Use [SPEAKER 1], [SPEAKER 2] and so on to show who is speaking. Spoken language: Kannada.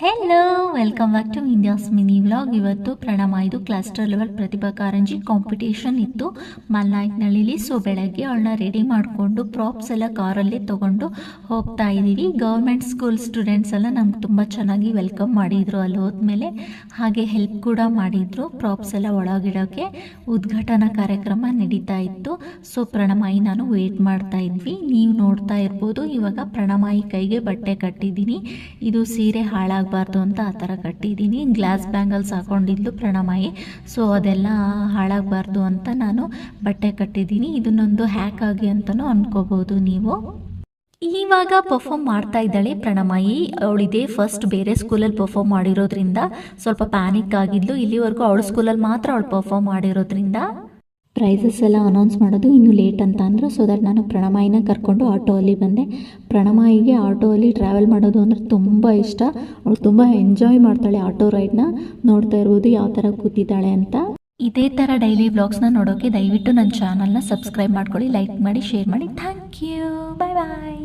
[SPEAKER 1] Hello, welcome back to India's mini vlog. ಇವತ್ತು ಪ್ರಣಮ ಇದು cluster level Pratibha Karanji competition ಇತ್ತು ಮಲ್ನಾಯ್ಕನಹಳ್ಳಿಲಿ. ಸೊ ಬೆಳಗ್ಗೆ ಅವಳನ್ನ ರೆಡಿ ಮಾಡಿಕೊಂಡು ಪ್ರಾಪ್ಸ್ ಎಲ್ಲ ಕಾರಲ್ಲಿ ತೊಗೊಂಡು ಹೋಗ್ತಾ ಇದ್ದೀವಿ. ಗೌರ್ಮೆಂಟ್ ಸ್ಕೂಲ್ ಸ್ಟೂಡೆಂಟ್ಸ್ ಎಲ್ಲ ನಮ್ಗೆ ತುಂಬ ಚೆನ್ನಾಗಿ ವೆಲ್ಕಮ್ ಮಾಡಿದರು ಅಲ್ಲಿ ಹೋದ್ಮೇಲೆ. ಹಾಗೆ ಹೆಲ್ಪ್ ಕೂಡ ಮಾಡಿದರು. ಪ್ರಾಪ್ಸ್ ಎಲ್ಲ ಒಳಗಿಡೋಕ್ಕೆ ಉದ್ಘಾಟನಾ ಕಾರ್ಯಕ್ರಮ ನಡೀತಾ ಇತ್ತು. ಸೊ ಪ್ರಣಮಾಯಿ ನಾನು ವೇಟ್ ಮಾಡ್ತಾ ಇದ್ವಿ. ನೀವು ನೋಡ್ತಾ ಇರ್ಬೋದು, ಇವಾಗ ಪ್ರಣಮಾಯಿ ಕೈಗೆ ಬಟ್ಟೆ ಕಟ್ಟಿದ್ದೀನಿ. ಇದು ಸೀರೆ ಹಾಳಾಗಬಾರ್ದು ಅಂತ ಆ ಥರ ಕಟ್ಟಿದ್ದೀನಿ. ಗ್ಲಾಸ್ ಬ್ಯಾಂಗಲ್ಸ್ ಹಾಕೊಂಡಿದ್ಲು ಪ್ರಣಮಾಯಿ. ಸೊ ಅದೆಲ್ಲ ಹಾಳಾಗಬಾರ್ದು ಅಂತ ನಾನು ಬಟ್ಟೆ ಕಟ್ಟಿದ್ದೀನಿ. ಇದನ್ನೊಂದು ಹ್ಯಾಕ್ ಆಗಿ ಅಂತಲೂ ಅಂದ್ಕೋಬೋದು ನೀವು. ಇವಾಗ ಪರ್ಫಾರ್ಮ್ ಮಾಡ್ತಾ ಇದ್ದಾಳೆ ಪ್ರಣಮಾಯಿ. ಅವಳಿದೆ ಫಸ್ಟ್ ಬೇರೆ ಸ್ಕೂಲಲ್ಲಿ ಪರ್ಫಾರ್ಮ್ ಮಾಡಿರೋದ್ರಿಂದ ಸ್ವಲ್ಪ ಪ್ಯಾನಿಕ್ ಆಗಿದ್ಲು. ಇಲ್ಲಿವರೆಗೂ ಅವಳ ಸ್ಕೂಲಲ್ಲಿ ಮಾತ್ರ ಅವಳು ಪರ್ಫಾರ್ಮ್ ಮಾಡಿರೋದ್ರಿಂದ ಪ್ರೈಸಸ್ ಎಲ್ಲ ಅನೌನ್ಸ್ ಮಾಡೋದು ಇನ್ನೂ ಲೇಟ್ ಅಂತ ಅಂದರು. ಸೊ ದಟ್ ನಾನು ಪ್ರಣಮಾಯಿನ ಕರ್ಕೊಂಡು ಆಟೋಲ್ಲಿ ಬಂದೆ. ಪ್ರಣಮಾಯಿಗೆ ಆಟೋಲ್ಲಿ ಟ್ರಾವೆಲ್ ಮಾಡೋದು ಅಂದರೆ ತುಂಬ ಇಷ್ಟ. ಅವಳು ತುಂಬ ಎಂಜಾಯ್ ಮಾಡ್ತಾಳೆ ಆಟೋ ರೈಡ್ನ. ನೋಡ್ತಾ ಇರ್ಬೋದು ಯಾವ ಥರ ಕೂತಿದ್ದಾಳೆ ಅಂತ. ಇದೇ ಥರ ಡೈಲಿ ವ್ಲಾಗ್ಸ್ನ ನೋಡೋಕ್ಕೆ ದಯವಿಟ್ಟು ನನ್ನ ಚಾನಲ್ನ ಸಬ್ಸ್ಕ್ರೈಬ್ ಮಾಡ್ಕೊಳ್ಳಿ, ಲೈಕ್ ಮಾಡಿ, ಶೇರ್ ಮಾಡಿ. Thank you, bye bye.